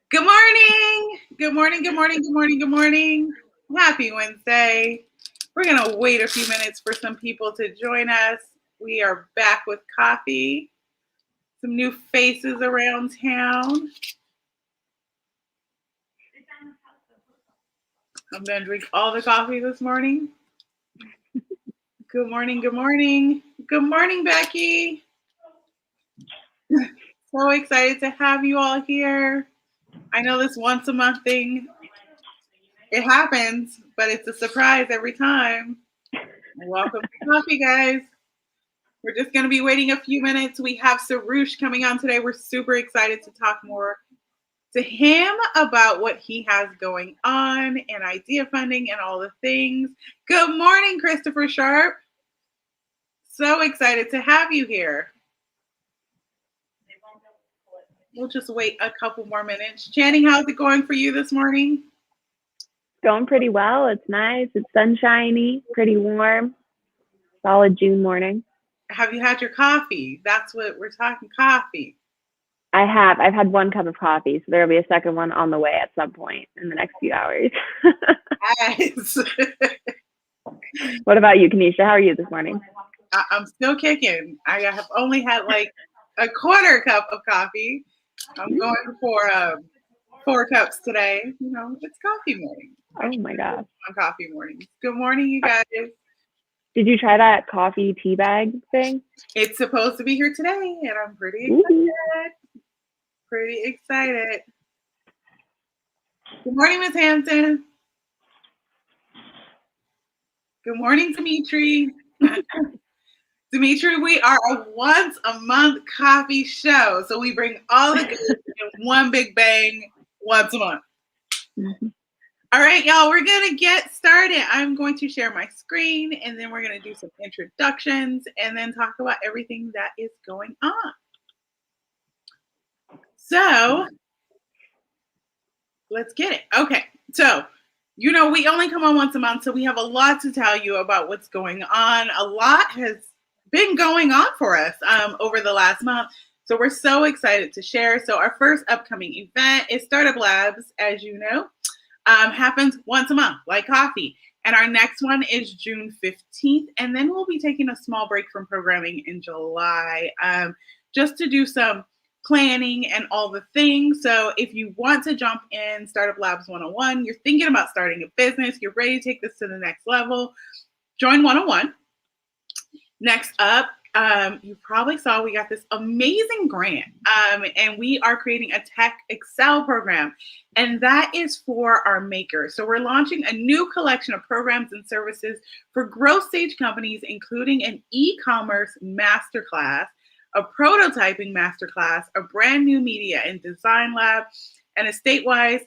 Good morning. Good morning. Good morning. Good morning. Good morning. Happy Wednesday. We're going to wait a few minutes for some people to join us. We are back with coffee, some new faces around town. I'm going to drink all the coffee this morning. Good morning. Good morning. Good morning, Becky. So excited to have you all here. I know this once a month thing, it happens, but it's a surprise every time. Welcome to coffee, guys. We're just going to be waiting a few minutes. We have Soroosh coming on today. We're super excited to talk more to him about what he has going on and Ideafunding and all the things. Good morning, Christopher Sharp. So excited to have you here. We'll just wait a couple more minutes. Channing, how's it going for you this morning? Going pretty well. It's nice. It's sunshiny, pretty warm. Solid June morning. Have you had your coffee? That's what we're talking, coffee. I have. I've had one cup of coffee, so there will be a second one on the way at some point in the next few hours. Yes. What about you, Kanisha? How are you this morning? I'm still kicking. I have only had like a quarter cup of coffee. I'm going for 4 cups today. You know, it's coffee morning. Oh my gosh. On coffee mornings. Good morning, you guys. Did you try that coffee tea bag thing? It's supposed to be here today, and I'm pretty excited. Pretty excited. Good morning, Miss Hampton. Good morning, Dimitri. Dimitri, we are a once a month coffee show. So we bring all the good in one big bang once a month. Mm-hmm. All right, y'all, we're going to get started. I'm going to share my screen, and then we're going to do some introductions and then talk about everything that is going on. So let's get it. Okay, so you know, we only come on once a month, so we have a lot to tell you about what's going on. A lot has been going on for us over the last month. So we're so excited to share. So our first upcoming event is Startup Labs, as you know, happens once a month, like coffee. And our next one is June 15th. And then we'll be taking a small break from programming in July just to do some planning and all the things. So if you want to jump in Startup Labs 101, you're thinking about starting a business, you're ready to take this to the next level, join 101. Next up, you probably saw we got this amazing grant, and we are creating a Tech Excel program, and that is for our makers. So we're launching a new collection of programs and services for growth stage companies, including an e-commerce masterclass, a prototyping masterclass, a brand new media and design lab, and a statewide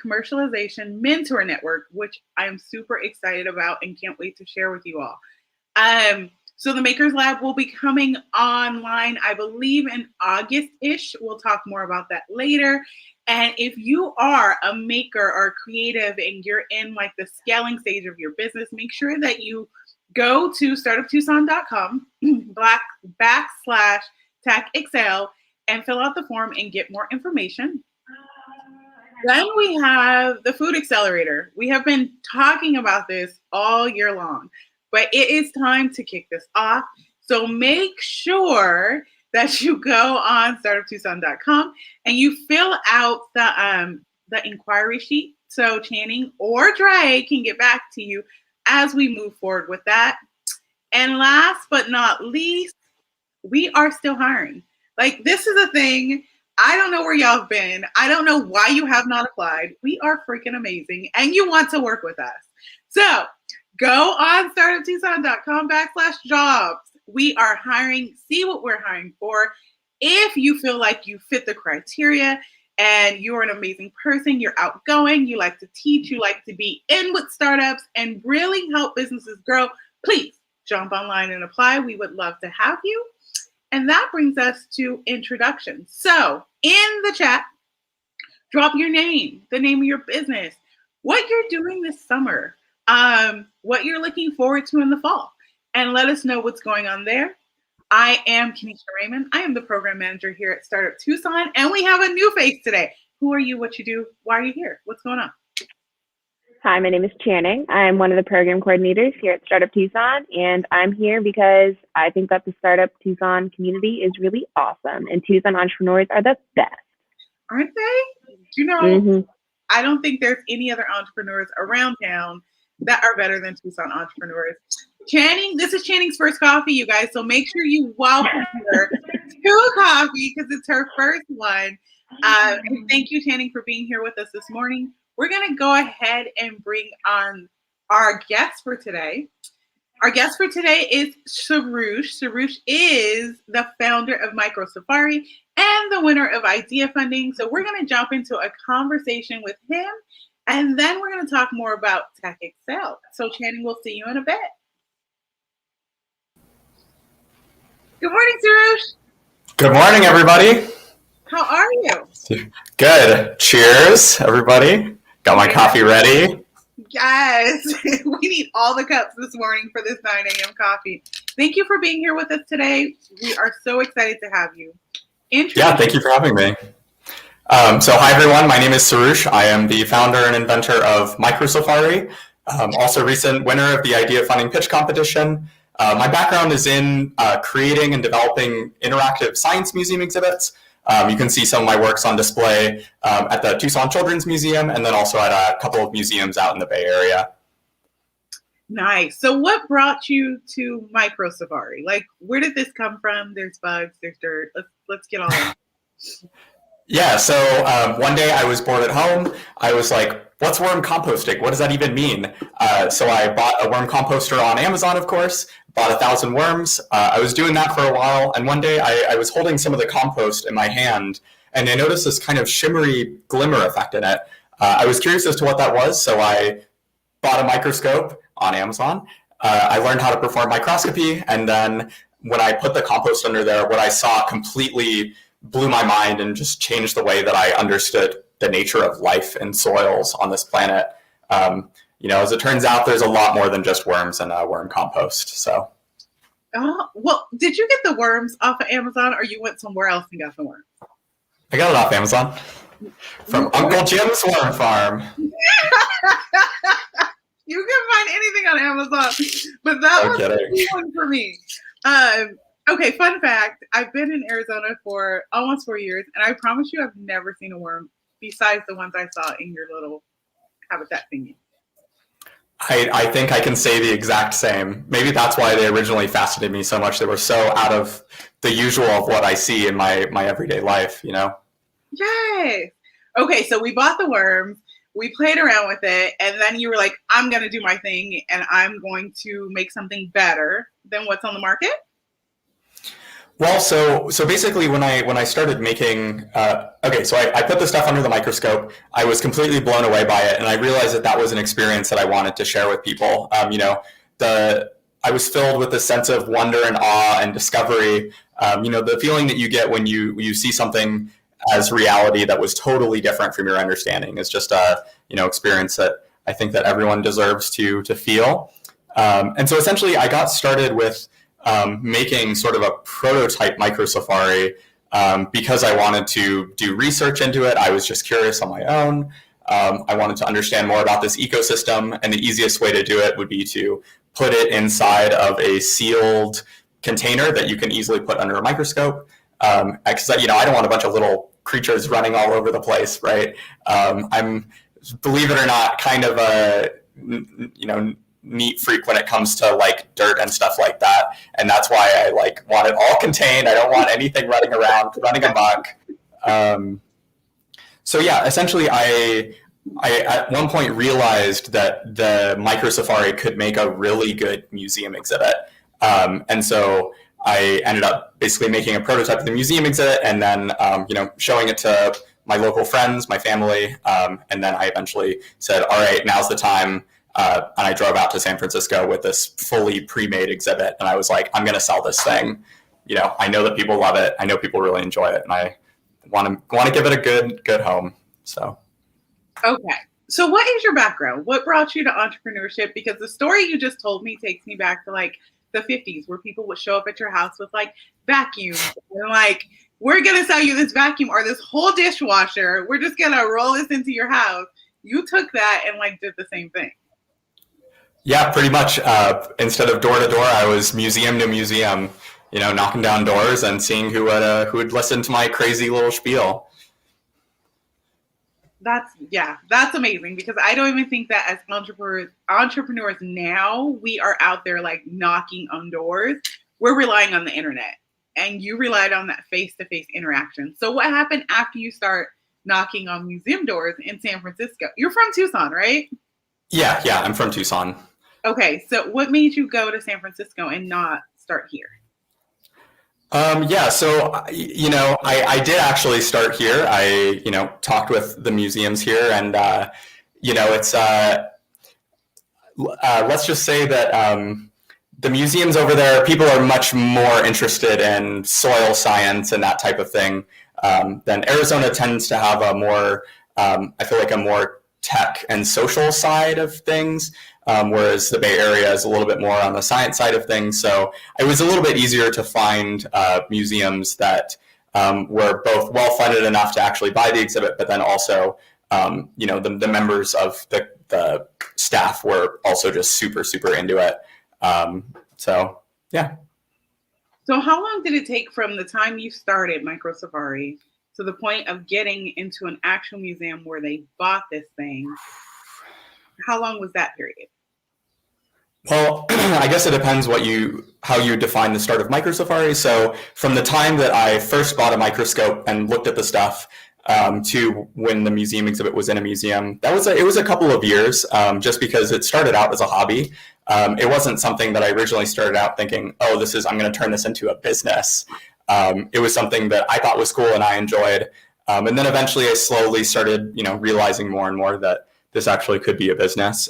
commercialization mentor network, which I'm super excited about and can't wait to share with you all. So the Makers Lab will be coming online, I believe, in August-ish. We'll talk more about that later. And if you are a maker or creative and you're in like the scaling stage of your business, make sure that you go to startuptucson.com /TechExcel and fill out the form and get more information. Then we have the Food Accelerator. We have been talking about this all year long, but it is time to kick this off. So make sure that you go on startuptucson.com and you fill out the inquiry sheet. So Channing or Dre can get back to you as we move forward with that. And last but not least, we are still hiring. Like, this is a thing. I don't know where y'all have been. I don't know why you have not applied. We are freaking amazing, and you want to work with us. So go on startuptucson.com /jobs. We are hiring. See what we're hiring for. If you feel like you fit the criteria and you're an amazing person, you're outgoing, you like to teach, you like to be in with startups and really help businesses grow, please jump online and apply. We would love to have you. And that brings us to introductions. So in the chat, drop your name, the name of your business, what you're doing this summer, what you're looking forward to in the fall, and let us know what's going on there. I am Kanisha Raymond. I am the program manager here at Startup Tucson, and we have a new face today. Who are you? What you do? Why are you here? What's going on? Hi, my name is Channing. I'm one of the program coordinators here at Startup Tucson, and I'm here because I think that the Startup Tucson community is really awesome, and Tucson entrepreneurs are the best. Aren't they? Do you know, I don't think there's any other entrepreneurs around town that are better than Tucson entrepreneurs. Channing, this is Channing's first coffee, you guys, so make sure you welcome her to a coffee because it's her first one. And thank you, Channing, for being here with us this morning. We're going to go ahead and bring on our guest for today. Our guest for today is Soroosh. Soroosh is the founder of Micro Safari and the winner of Ideafunding. So we're going to jump into a conversation with him, and then we're going to talk more about Tech Excel. So Channing, we'll see you in a bit. Good morning, Soroosh. Good morning, everybody. How are you? Good. Cheers, everybody. Got my coffee ready. Yes, we need all the cups this morning for this 9 a.m. coffee. Thank you for being here with us today. We are so excited to have you. Yeah, thank you for having me. So hi, everyone. My name is Soroosh. I am the founder and inventor of Micro Safari, also recent winner of the Ideafunding pitch competition. My background is in creating and developing interactive science museum exhibits. You can see some of my works on display at the Tucson Children's Museum and then also at a couple of museums out in the Bay Area. Nice. So what brought you to Micro Safari? Like, where did this come from? There's bugs, there's dirt. Let's get all in. Yeah, so one day I was bored at home. I was like, what's worm composting? What does that even mean? So I bought a worm composter on Amazon, of course, bought 1,000 worms. I was doing that for a while, and one day I was holding some of the compost in my hand, and I noticed this kind of shimmery glimmer effect in it. I was curious as to what that was, so I bought a microscope on Amazon. I learned how to perform microscopy, and then when I put the compost under there, what I saw completely blew my mind and just changed the way that I understood the nature of life and soils on this planet. As it turns out, there's a lot more than just worms and worm compost. So, well, did you get the worms off of Amazon, or you went somewhere else and got the worms? I got it off Amazon from Uncle Jim's Worm Farm. You can find anything on Amazon, but that was the one for me. Okay, fun fact. I've been in Arizona for almost 4 years, and I promise you I've never seen a worm besides the ones I saw in your little habitat thingy. I think I can say the exact same. Maybe that's why they originally fascinated me so much. They were so out of the usual of what I see in my everyday life, Yay! Okay, so we bought the worms. We played around with it, and then you were like, I'm going to do my thing, and I'm going to make something better than what's on the market? Well, so basically when I started making, so I put the stuff under the microscope. I was completely blown away by it, and I realized that was an experience that I wanted to share with people. I was filled with a sense of wonder and awe and discovery. The feeling that you get when you see something as reality that was totally different from your understanding is just a experience that I think that everyone deserves to feel. And so essentially, I got started with making sort of a prototype Micro Safari because I wanted to do research into it. I was just curious on my own. I wanted to understand more about this ecosystem, and the easiest way to do it would be to put it inside of a sealed container that you can easily put under a microscope. Because I don't want a bunch of little creatures running all over the place, right? I'm, believe it or not, kind of a neat freak when it comes to like dirt and stuff like that, and that's why I want it all contained. I don't want anything running around, running amok. So yeah, essentially, I at one point realized that the Micro Safari could make a really good museum exhibit, and so I ended up basically making a prototype of the museum exhibit, and then showing it to my local friends, my family, and then I eventually said, "All right, now's the time." And I drove out to San Francisco with this fully pre-made exhibit, and I was like, I'm going to sell this thing. I know that people love it. I know people really enjoy it, and I want to give it a good home. So. Okay. So what is your background? What brought you to entrepreneurship? Because the story you just told me takes me back to the 50s, where people would show up at your house with vacuums and we're going to sell you this vacuum or this whole dishwasher. We're just going to roll this into your house. You took that and like did the same thing. Yeah, pretty much. Instead of door to door, I was museum to museum, knocking down doors and seeing who would listen to my crazy little spiel. That's amazing, because I don't even think that as entrepreneurs now, we are out there like knocking on doors. We're relying on the internet, and you relied on that face-to-face interaction. So what happened after you start knocking on museum doors in San Francisco? You're from Tucson, right? Yeah, I'm from Tucson. Okay, so what made you go to San Francisco and not start here? So, I did actually start here. I, talked with the museums here, and, it's, let's just say that the museums over there, people are much more interested in soil science and that type of thing than Arizona tends to have a more, I feel like a more tech and social side of things. Whereas the Bay Area is a little bit more on the science side of things. So it was a little bit easier to find museums that were both well-funded enough to actually buy the exhibit, but then also, the members of the staff were also just super, super into it. So, yeah. So how long did it take from the time you started Micro Safari to the point of getting into an actual museum where they bought this thing? How long was that period? Well, I guess it depends how you define the start of Micro Safari. So from the time that I first bought a microscope and looked at the stuff to when the museum exhibit was in a museum, it was a couple of years, just because it started out as a hobby. It wasn't something that I originally started out thinking, I'm going to turn this into a business. It was something that I thought was cool and I enjoyed. And then eventually I slowly started, realizing more and more that this actually could be a business.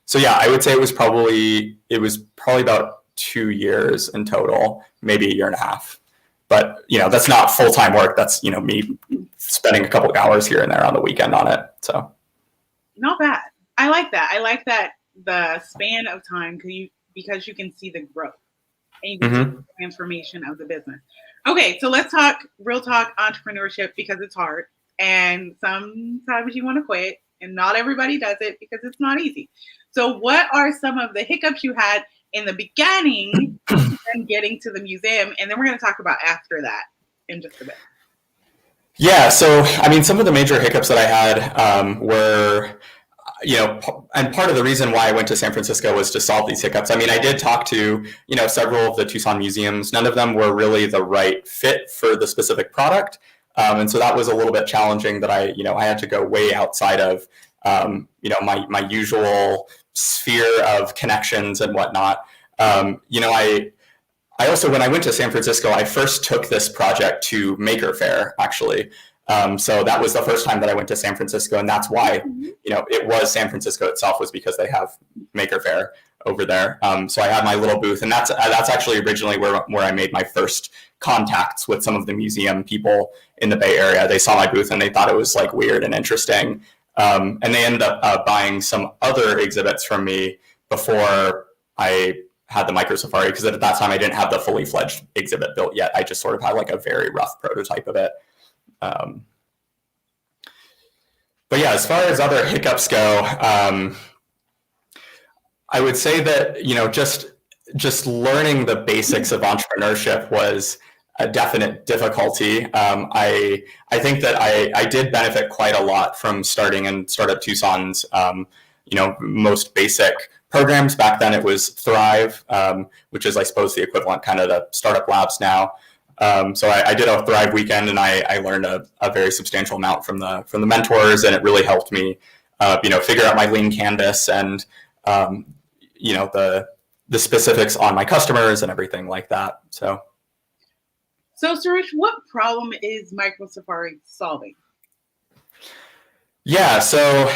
So yeah, I would say it was probably about 2 years in total, maybe a year and a half. But that's not full-time work. That's me spending a couple of hours here and there on the weekend on it. So not bad. I like that. I like that the span of time because you can see the growth and you can see the transformation of the business. Okay, so let's talk real talk entrepreneurship, because it's hard and sometimes you want to quit. And not everybody does it because it's not easy. So what are some of the hiccups you had in the beginning and getting to the museum? And then we're going to talk about after that in just a bit. Yeah, so some of the major hiccups that I had were, and part of the reason why I went to San Francisco was to solve these hiccups. I did talk to, several of the Tucson museums. None of them were really the right fit for the specific product. And so that was a little bit challenging that I had to go way outside of, my usual sphere of connections and whatnot. I also, when I went to San Francisco, I first took this project to Maker Faire, actually. So that was the first time that I went to San Francisco. And that's why, it was San Francisco itself, was because they have Maker Faire over there. So I had my little booth, and that's actually originally where I made my first contacts with some of the museum people in the Bay Area. They saw my booth and they thought it was like weird and interesting. And they ended up buying some other exhibits from me before I had the Micro Safari, because at that time I didn't have the fully fledged exhibit built yet. I just sort of had like a very rough prototype of it. But yeah, as far as other hiccups go, I would say that, just learning the basics of entrepreneurship was a definite difficulty. I think that I did benefit quite a lot from starting in Startup Tucson's, most basic programs. Back then it was Thrive, which is, I suppose, the equivalent kind of to Startup Labs now. So I did a Thrive weekend, and I learned a very substantial amount from the mentors, and it really helped me, figure out my lean canvas and, the specifics on my customers and everything like that. So Soroosh, what problem is Micro Safari solving? Yeah, so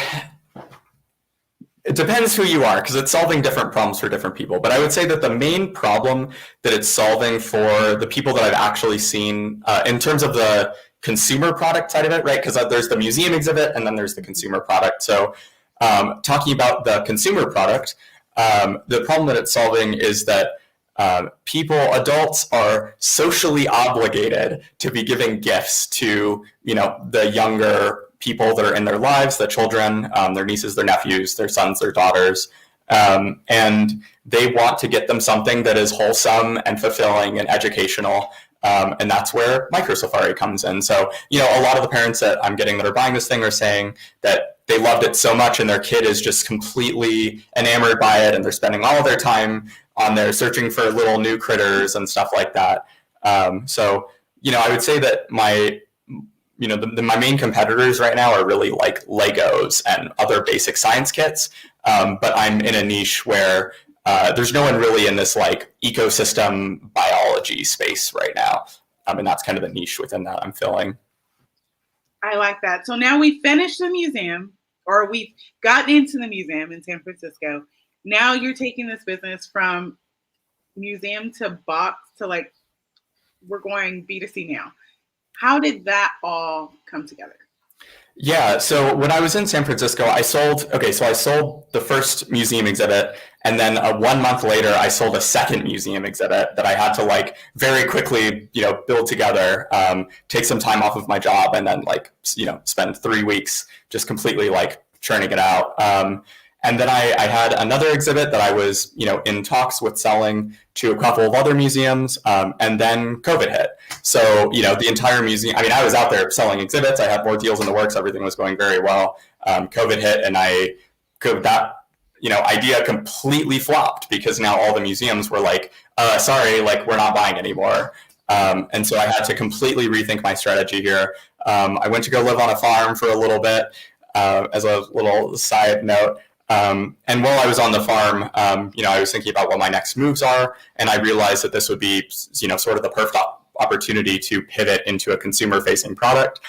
it depends who you are, because it's solving different problems for different people. But I would say that the main problem that it's solving for the people that I've actually seen in terms of the consumer product side of it, right? Because there's the museum exhibit and then there's the consumer product. So talking about the consumer product, the problem that it's solving is that adults are socially obligated to be giving gifts to, the younger people that are in their lives, the children, their nieces, their nephews, their sons, their daughters. And they want to get them something that is wholesome and fulfilling and educational. And that's where Microsafari comes in. So, a lot of the parents that I'm getting that are buying this thing are saying that they loved it so much and their kid is just completely enamored by it, and they're spending all of their time on there searching for little new critters and stuff like that. So, I would say that my main competitors right now are really like Legos and other basic science kits. But I'm in a niche where there's no one really in this like ecosystem biology space right now. And that's kind of the niche within that I'm filling. I like that. So now we finished the museum, or we've gotten into the museum in San Francisco. Now you're taking this business from museum to box to like, we're going B2C now. How did that all come together? Yeah, so when I was in San Francisco, I sold the first museum exhibit, and then 1 month later, I sold a second museum exhibit that I had to like very quickly, build together, take some time off of my job, and then like, spend 3 weeks just completely like churning it out. And then I had another exhibit that I was, in talks with selling to a couple of other museums, and then COVID hit. So, the entire museum, I was out there selling exhibits. I had more deals in the works. Everything was going very well. COVID hit, and idea completely flopped because now all the museums were like, sorry, like we're not buying anymore. And so I had to completely rethink my strategy here. I went to go live on a farm for a little bit, as a little side note. And while I was on the farm, I was thinking about what my next moves are, and I realized that this would be, sort of the perfect opportunity to pivot into a consumer-facing product,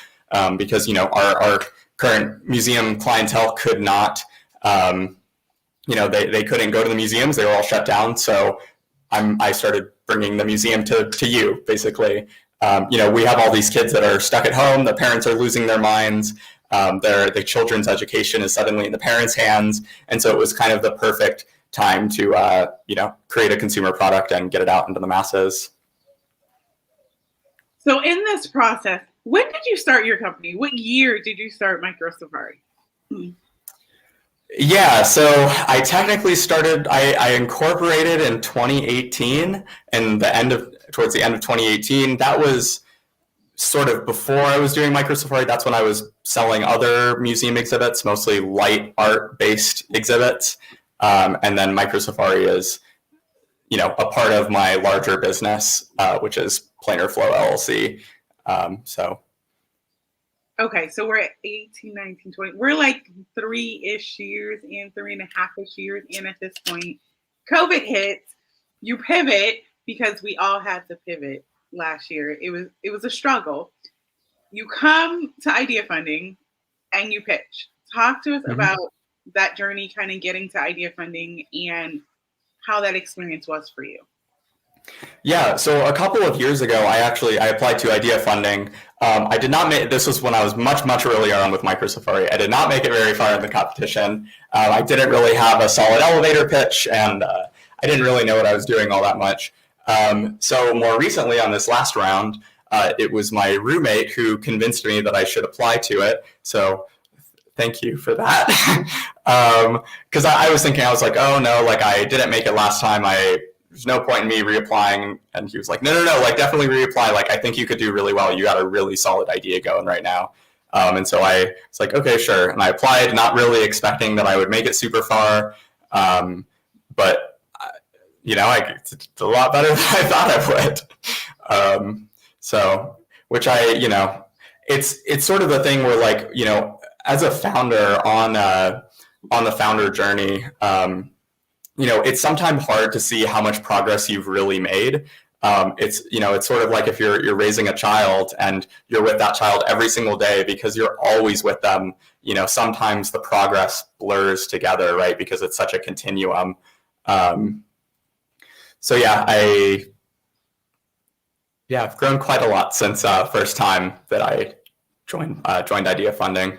because our current museum clientele could not, they couldn't go to the museums; they were all shut down. So I started bringing the museum to you, basically. We have all these kids that are stuck at home. The parents are losing their minds. The children's education is suddenly in the parents' hands, and so it was kind of the perfect time to create a consumer product and get it out into the masses. So in this process, when did you start your company? What year did you start Microsafari? Yeah, so I technically started. I incorporated in 2018, and towards the end of 2018. That was sort of before I was doing Microsafari. That's when I was selling other museum exhibits, mostly light art based exhibits. And then Microsafari is, a part of my larger business, which is Planar Flow LLC. Okay, so we're at 18, 19, 20. We're like 3-ish years in, 3.5-ish years in at this point. COVID hits, you pivot, because we all had to pivot last year. It was a struggle. You come to Ideafunding and you pitch. Talk to us about that journey, kind of getting to Ideafunding and how that experience was for you. Yeah, so a couple of years ago, I applied to Ideafunding. I did not make, this was when I was much earlier on with Microsafari. I did not make it very far in the competition. I didn't really have a solid elevator pitch, and I didn't really know what I was doing all that much. So more recently on this last round, it was my roommate who convinced me that I should apply to it. So thank you for that. Because I was thinking, I was like, oh no, like I didn't make it last time. There's no point in me reapplying. And he was like, no, like definitely reapply. Like, I think you could do really well. You got a really solid idea going right now. And so I was like, okay, sure. And I applied, not really expecting that I would make it super far. But it's a lot better than I thought I would. So, which it's sort of the thing where, like, as a founder on the founder journey, it's sometimes hard to see how much progress you've really made. It's sort of like if you're raising a child and you're with that child every single day because you're always with them, sometimes the progress blurs together, right? Because it's such a continuum. So yeah, I've grown quite a lot since first time that I joined Ideafunding.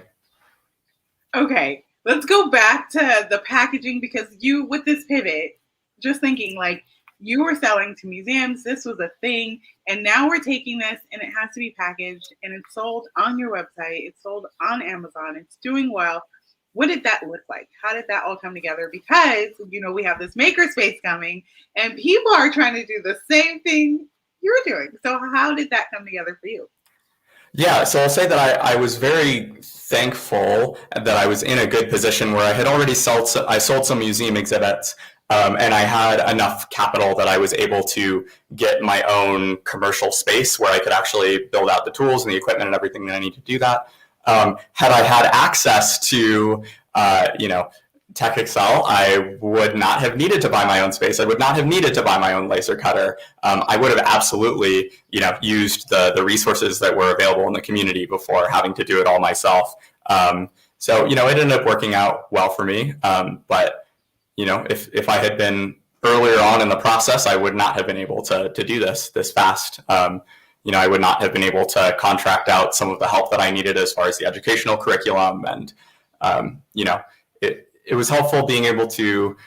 Okay, let's go back to the packaging, because with this pivot, just thinking, like, You were selling to museums. This was a thing. And now we're taking this and it has to be packaged and it's sold on your website. It's sold on Amazon. It's doing well. What did that look like? How did that all come together? Because, we have this makerspace coming and people are trying to do the same thing you're doing. So how did that come together for you? Yeah, so I'll say that I was very thankful that I was in a good position where I had already sold some museum exhibits, and I had enough capital that I was able to get my own commercial space where I could actually build out the tools and the equipment and everything that I need to do that. Had I had access to, Tech Excel, I would not have needed to buy my own space. I would not have needed to buy my own laser cutter. I would have absolutely, used the resources that were available in the community before having to do it all myself. So, it ended up working out well for me. But, if I had been earlier on in the process, I would not have been able to do this fast. I would not have been able to contract out some of the help that I needed as far as the educational curriculum. And, it was helpful being able to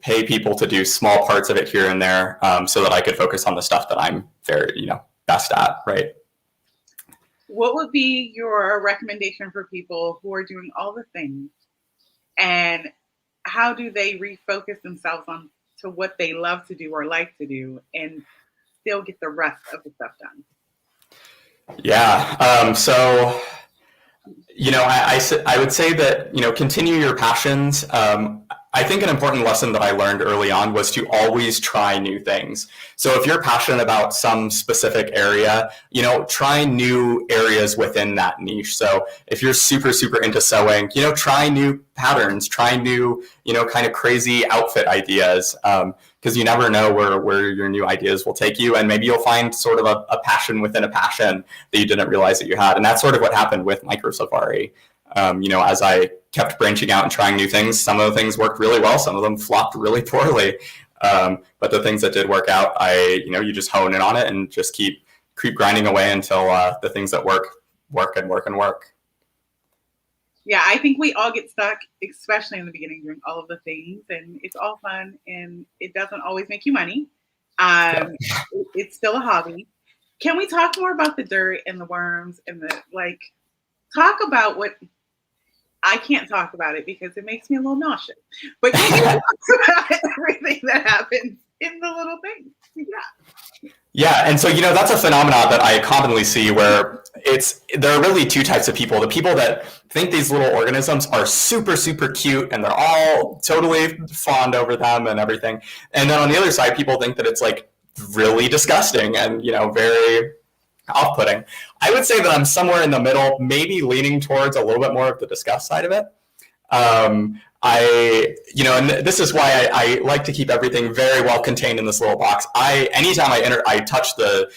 pay people to do small parts of it here and there, so that I could focus on the stuff that I'm very, best at, right? What would be your recommendation for people who are doing all the things, and how do they refocus themselves on to what they love to do or like to do and still get the rest of the stuff done? Yeah. So, I would say that, continue your passions. I think an important lesson that I learned early on was to always try new things. So if you're passionate about some specific area, try new areas within that niche. So if you're super, super into sewing, try new patterns, try new, kind of crazy outfit ideas. Because you never know where your new ideas will take you. And maybe you'll find sort of a passion within a passion that you didn't realize that you had. And that's sort of what happened with Micro Safari. As I kept branching out and trying new things, some of the things worked really well. Some of them flopped really poorly. But the things that did work out, you just hone in on it and just keep grinding away until the things that work. Yeah, I think we all get stuck, especially in the beginning, doing all of the things, and it's all fun, and it doesn't always make you money. It's still a hobby. Can we talk more about the dirt and the worms and talk about what I can't talk about it because it makes me a little nauseous. But can you talk about everything that happens in the little things? Yeah. Yeah, and so that's a phenomenon that I commonly see where there are really two types of people. The people that think these little organisms are super, super cute and they're all totally fond over them and everything. And then on the other side, people think that it's really disgusting and very off-putting. I would say that I'm somewhere in the middle, maybe leaning towards a little bit more of the disgust side of it. And this is why I like to keep everything very well contained in this little box. Anytime I touch the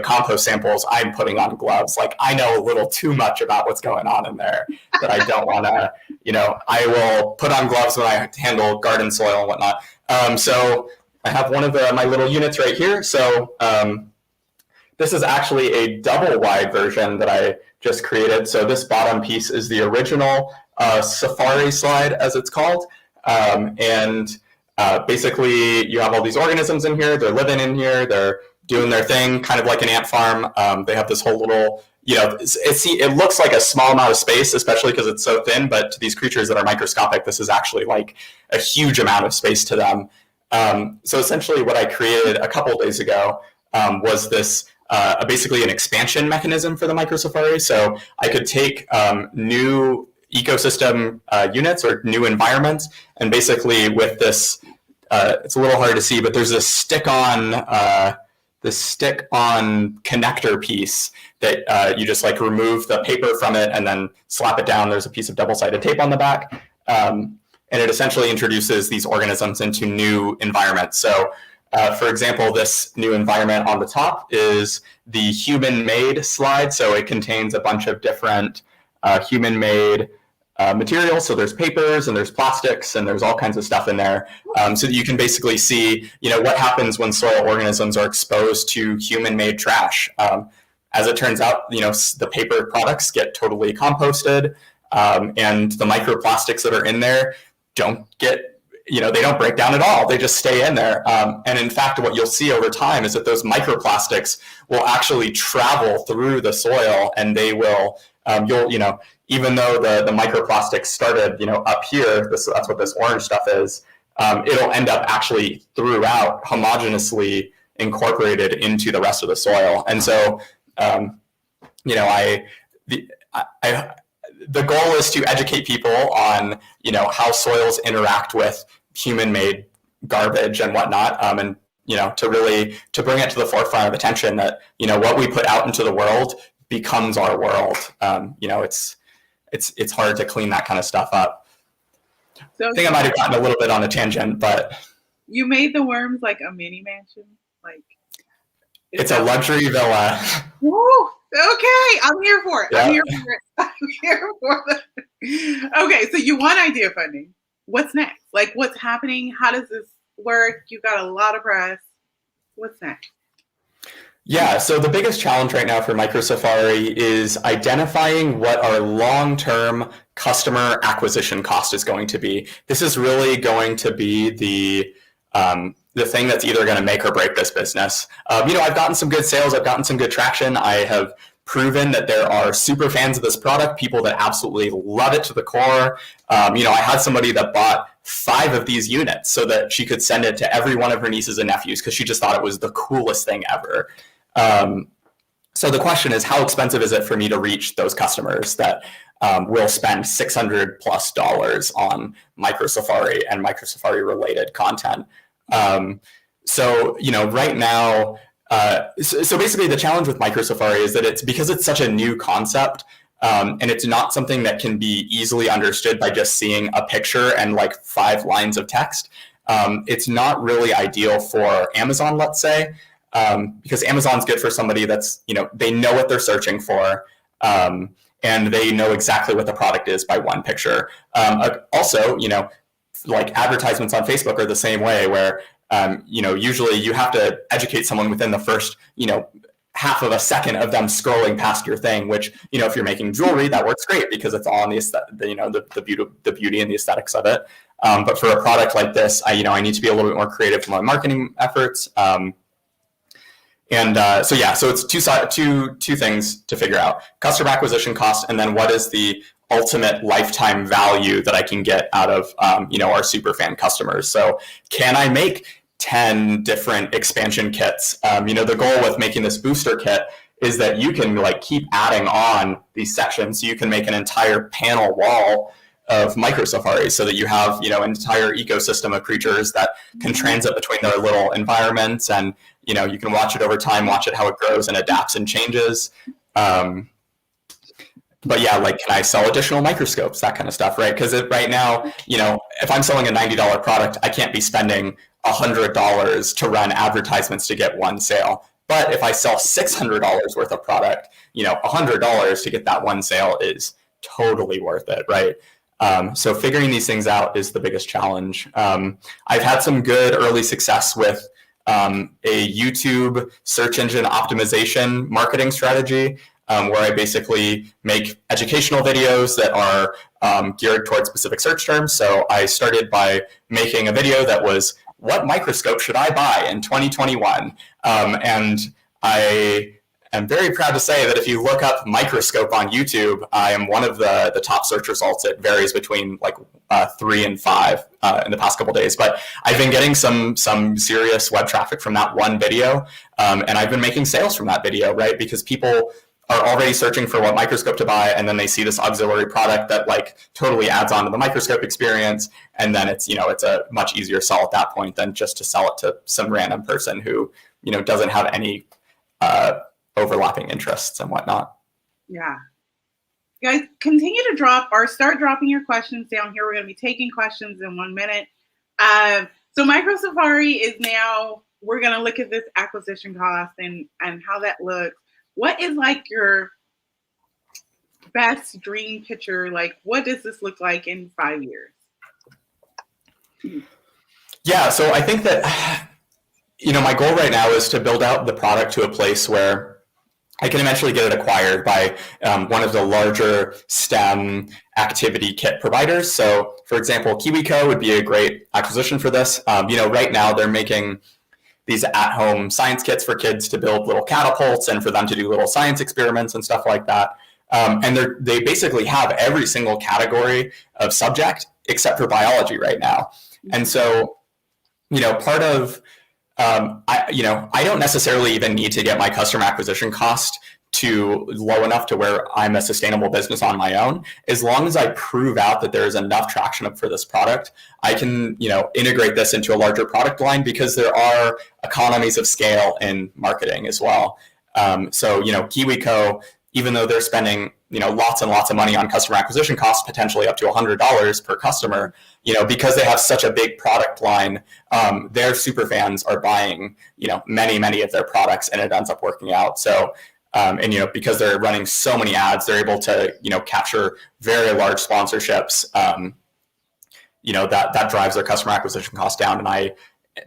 compost samples, I'm putting on gloves. I know a little too much about what's going on in there that I don't want to, I will put on gloves when I handle garden soil and whatnot. So I have one of my little units right here. So this is actually a double wide version that I just created. So this bottom piece is the original Safari slide, as it's called. Basically, you have all these organisms in here. They're living in here. They're doing their thing, kind of like an ant farm. They have this whole little, it looks like a small amount of space, especially because it's so thin. But to these creatures that are microscopic, this is actually a huge amount of space to them. So essentially, what I created a couple days ago was this basically an expansion mechanism for the Micro Safari. So I could take new ecosystem units or new environments, and basically with this, it's a little hard to see, but there's this stick-on connector piece that you just remove the paper from it and then slap it down. There's a piece of double-sided tape on the back, and it essentially introduces these organisms into new environments. So for example, this new environment on the top is the human-made slide. So it contains a bunch of different human-made materials. So there's papers and there's plastics and there's all kinds of stuff in there. So that you can basically see, what happens when soil organisms are exposed to human-made trash. As it turns out, the paper products get totally composted, and the microplastics that are in there don't get they don't break down at all. They just stay in there. And in fact, what you'll see over time is that those microplastics will actually travel through the soil, and they will, even though the microplastics started, up here, that's what this orange stuff is, it'll end up actually throughout homogeneously incorporated into the rest of the soil. And so, the goal is to educate people on, how soils interact with human-made garbage and whatnot, and to bring it to the forefront of attention that what we put out into the world becomes our world. It's hard to clean that kind of stuff up. So I think I might have gotten a little bit on a tangent, but you made the worms like a mini mansion, like it's a luxury villa. Woo! Okay, I'm here for it. Yeah. I'm here for it. I'm here for it. Okay, so you want idea funding. What's next? Like, what's happening? How does this work? You got a lot of press. What's next? Yeah, so the biggest challenge right now for Microsafari is identifying what our long-term customer acquisition cost is going to be. This is really going to be the thing that's either going to make or break this business. I've gotten some good sales. I've gotten some good traction. I have proven that there are super fans of this product, people that absolutely love it to the core. I had somebody that bought 5 of these units so that she could send it to every one of her nieces and nephews because she just thought it was the coolest thing ever. So the question is, how expensive is it for me to reach those customers that will spend $600+ on Microsafari and Microsafari related content? Right now, so basically the challenge with Microsafari is that because it's such a new concept, and it's not something that can be easily understood by just seeing a picture and like 5 lines of text. It's not really ideal for Amazon, let's say, because Amazon's good for somebody that's, they know what they're searching for, and they know exactly what the product is by one picture. Also, like advertisements on Facebook are the same way, where usually you have to educate someone within the first half of a second of them scrolling past your thing, which if you're making jewelry, that works great because it's all in the beauty and the aesthetics of it. But for a product like this, I need to be a little bit more creative with my marketing efforts. So it's two things to figure out: customer acquisition cost, and then what is the ultimate lifetime value that I can get out of our super fan customers. So can I make 10 different expansion kits? The goal with making this booster kit is that you can keep adding on these sections. So you can make an entire panel wall of Microsafari so that you have an entire ecosystem of creatures that can transit between their little environments, and you can watch it over time, watch it how it grows and adapts and changes. But yeah, can I sell additional microscopes, that kind of stuff, right? Because right now, if I'm selling a $90 product, I can't be spending $100 to run advertisements to get one sale. But if I sell $600 worth of product, $100 to get that one sale is totally worth it, right? So figuring these things out is the biggest challenge. I've had some good early success with a YouTube search engine optimization marketing strategy, where I basically make educational videos that are geared towards specific search terms. So I started by making a video that was, what microscope should I buy in 2021? And I am very proud to say that if you look up microscope on YouTube, I am one of the top search results. It varies between 3 and 5 in the past couple of days. But I've been getting some serious web traffic from that one video, and I've been making sales from that video, right? Because people are already searching for what microscope to buy, and then they see this auxiliary product that totally adds on to the microscope experience, and then it's a much easier sell at that point than just to sell it to some random person who doesn't have any overlapping interests and whatnot. Yeah, guys, continue to start dropping your questions down here. We're going to be taking questions in 1 minute. So Microsafari is now, we're going to look at this acquisition cost and how that looks. What is your best dream picture? What does this look like in 5 years? Yeah, so I think that, my goal right now is to build out the product to a place where I can eventually get it acquired by one of the larger STEM activity kit providers. So, for example, KiwiCo would be a great acquisition for this. Right now they're making these at-home science kits for kids to build little catapults and for them to do little science experiments and stuff like that. And they basically have every single category of subject except for biology right now. And so, part of I don't necessarily even need to get my customer acquisition cost to low enough to where I'm a sustainable business on my own. As long as I prove out that there is enough traction for this product, I can, integrate this into a larger product line because there are economies of scale in marketing as well. KiwiCo, even though they're spending, lots and lots of money on customer acquisition costs, potentially up to $100 per customer, because they have such a big product line, their super fans are buying, many of their products, and it ends up working out. So, because they're running so many ads, they're able to, capture very large sponsorships, that drives their customer acquisition cost down. And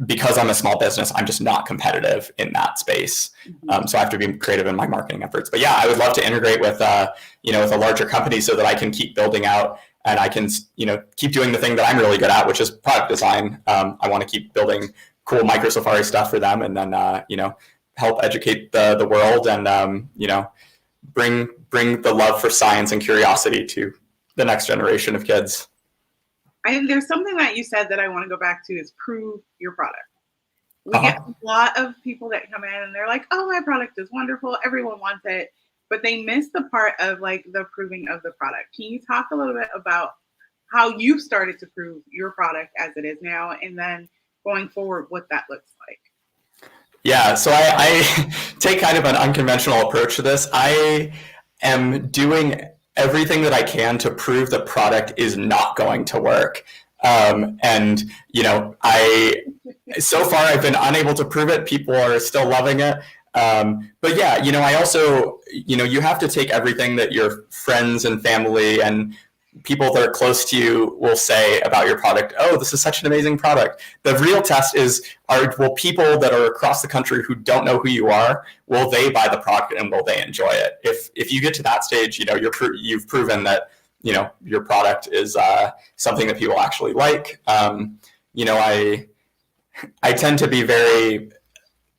because I'm a small business, I'm just not competitive in that space. So I have to be creative in my marketing efforts. But yeah, I would love to integrate with, with a larger company so that I can keep building out and I can, keep doing the thing that I'm really good at, which is product design. I want to keep building cool Micro Safari stuff for them, and then, help educate the world and, bring the love for science and curiosity to the next generation of kids. There's something that you said that I want to go back to is prove your product. We get a lot of people that come in and they're like, oh, my product is wonderful. Everyone wants it. But they miss the part of like the proving of the product. Can you talk a little bit about how you started to prove your product as it is now, and then going forward, what that looks like? Yeah, so I take kind of an unconventional approach to this. I am doing everything that I can to prove the product is not going to work. So far I've been unable to prove it. People are still loving it. But yeah, I also, you have to take everything that your friends and family and people that are close to you will say about your product. Oh, this is such an amazing product. The real test is, will people that are across the country who don't know who you are, will they buy the product and will they enjoy it? If you get to that stage, you've proven that, your product is something that people actually like. I tend to be very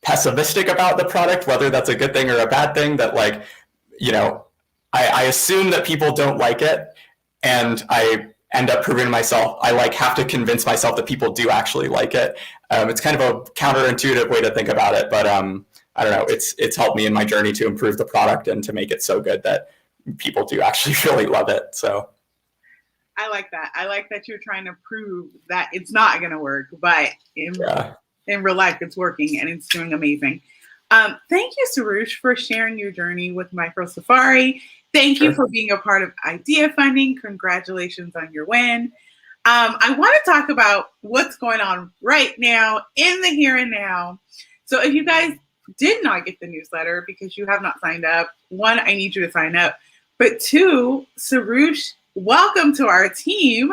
pessimistic about the product, whether that's a good thing or a bad thing, that I assume that people don't like it. And I end up proving to myself, I have to convince myself that people do actually like it. It's kind of a counterintuitive way to think about it, but I don't know. It's helped me in my journey to improve the product and to make it so good that people do actually really love it. So I like that. I like that you're trying to prove that it's not going to work, but in real life, it's working and it's doing amazing. Thank you, Soroosh, for sharing your journey with Micro Safari. Thank you for being a part of Ideafunding. Congratulations on your win. I want to talk about what's going on right now in the here and now. So if you guys did not get the newsletter because you have not signed up, one, I need you to sign up. But two, Soroosh, welcome to our team.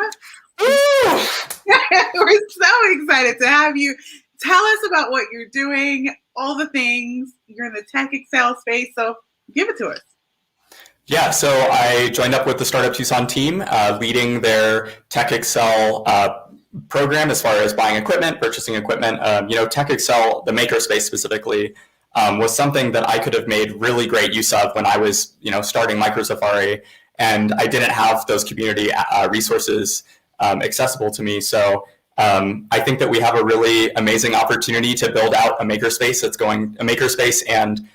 We're so excited to have you. Tell us about what you're doing, all the things. You're in the tech Excel space, so give it to us. Yeah, so I joined up with the Startup Tucson team, leading their Tech Excel program as far as buying equipment, purchasing equipment. Tech Excel, the makerspace specifically, was something that I could have made really great use of when I was, starting Micro Safari, and I didn't have those community resources accessible to me. So I think that we have a really amazing opportunity to build out a makerspace and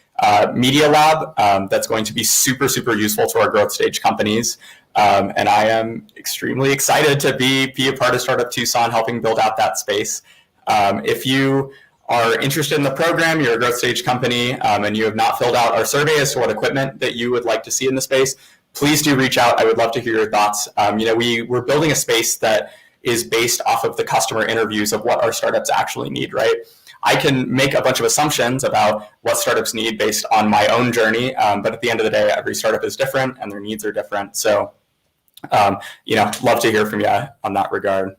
media lab that's going to be super, super useful to our growth stage companies. And I am extremely excited to be a part of Startup Tucson, helping build out that space. If you are interested in the program, you're a growth stage company, and you have not filled out our survey as to what equipment that you would like to see in the space, please do reach out. I would love to hear your thoughts. We're building a space that is based off of the customer interviews of what our startups actually need, right? I can make a bunch of assumptions about what startups need based on my own journey, but at the end of the day, every startup is different and their needs are different. So, love to hear from you on that regard.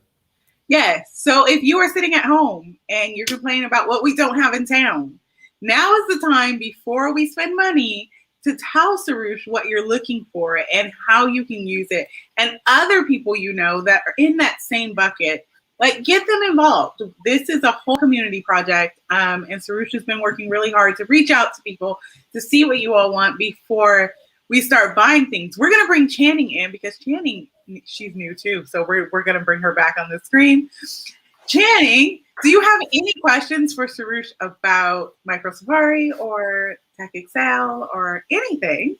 Yes. So if you are sitting at home and you're complaining about what we don't have in town, now is the time before we spend money to tell Soroosh what you're looking for and how you can use it. And other people you know that are in that same bucket, like, get them involved. This is a whole community project. And Soroosh has been working really hard to reach out to people to see what you all want before we start buying things. We're going to bring Channing in because Channing, she's new too. So we're going to bring her back on the screen. Channing, do you have any questions for Soroosh about Micro Safari or Tech Excel or anything?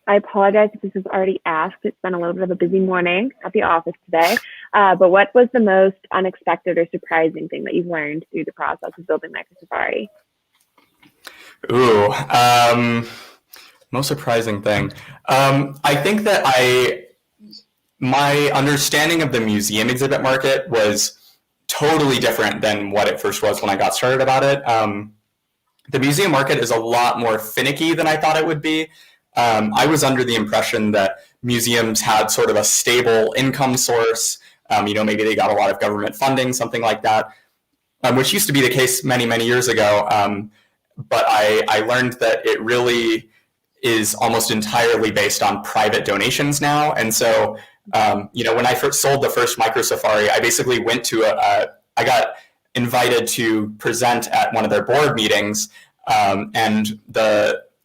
I apologize if this was already asked. It's been a little bit of a busy morning at the office today. But what was the most unexpected or surprising thing that you've learned through the process of building Micro Safari? Ooh, most surprising thing. I think that my understanding of the museum exhibit market was totally different than what it first was when I got started about it. The museum market is a lot more finicky than I thought it would be. I was under the impression that museums had sort of a stable income source. Maybe they got a lot of government funding, something like that, which used to be the case many, many years ago. But I learned that it really is almost entirely based on private donations now. And so, when I first sold the first Micro Safari, I basically went to I got invited to present at one of their board meetings, and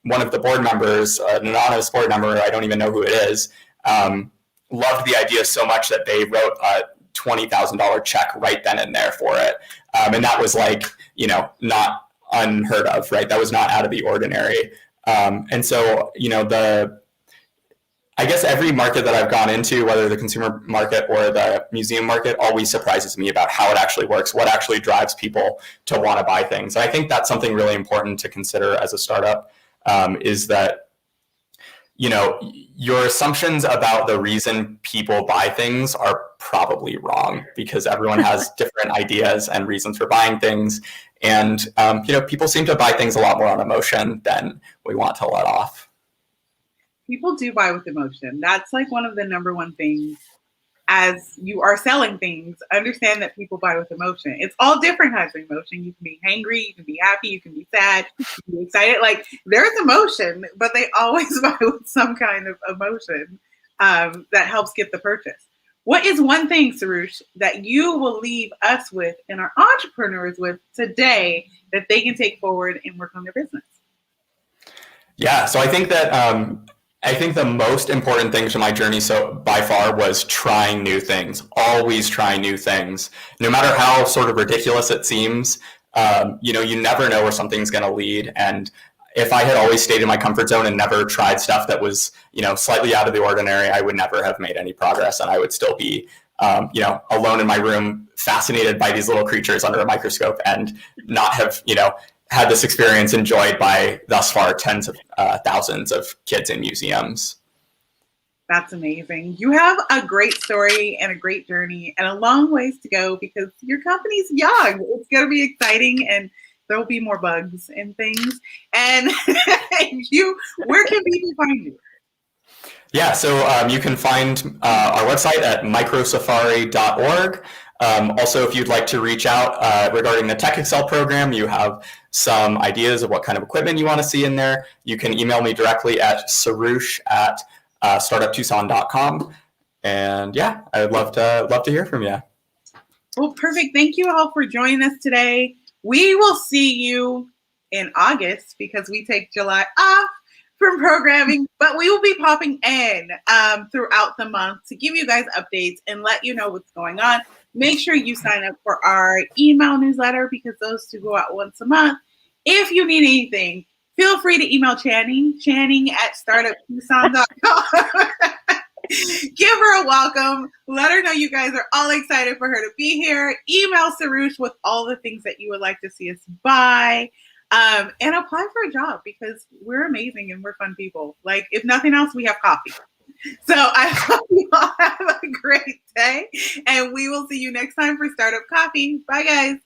one of the board members, an anonymous board member, I don't even know who it is, loved the idea so much that they wrote a $20,000 check right then and there for it. And that was not unheard of, right? That was not out of the ordinary. And so, I guess every market that I've gone into, whether the consumer market or the museum market, always surprises me about how it actually works, what actually drives people to want to buy things. And I think that's something really important to consider as a startup. Is that, your assumptions about the reason people buy things are probably wrong because everyone has different ideas and reasons for buying things. And, people seem to buy things a lot more on emotion than we want to let off. People do buy with emotion. That's like one of the number one things as you are selling things. Understand that people buy with emotion. It's all different kinds of emotion. You can be angry, you can be happy, you can be sad, you can be excited. Like, there's emotion, but they always buy with some kind of emotion that helps get the purchase. What is one thing, Soroosh, that you will leave us with and our entrepreneurs with today that they can take forward and work on their business? Yeah, so I think that the most important thing to my journey so by far was trying new things, always try new things. No matter how sort of ridiculous it seems, you never know where something's going to lead. And if I had always stayed in my comfort zone and never tried stuff that was, slightly out of the ordinary, I would never have made any progress. And I would still be, alone in my room, fascinated by these little creatures under a microscope and not have, had this experience enjoyed by thus far tens of thousands of kids in museums. That's amazing. You have a great story and a great journey and a long ways to go because your company's young. It's going to be exciting and there will be more bugs and things. And where can people find you? Yeah, so you can find our website at microsafari.org. Also, if you'd like to reach out regarding the Tech Excel program, you have some ideas of what kind of equipment you want to see in there, you can email me directly at soroosh@startuptucson.com. And yeah, I would love to hear from you. Well, perfect. Thank you all for joining us today. We will see you in August because we take July off from programming, but we will be popping in throughout the month to give you guys updates and let you know what's going on. Make sure you sign up for our email newsletter because those two go out once a month. If you need anything, feel free to email Channing at startuptucson.com. Give her a welcome. Let her know you guys are all excited for her to be here. Email Soroosh with all the things that you would like to see us buy. And apply for a job because we're amazing and we're fun people. Like, if nothing else, we have coffee. So I hope you all have a great day and we will see you next time for Startup Coffee. Bye, guys.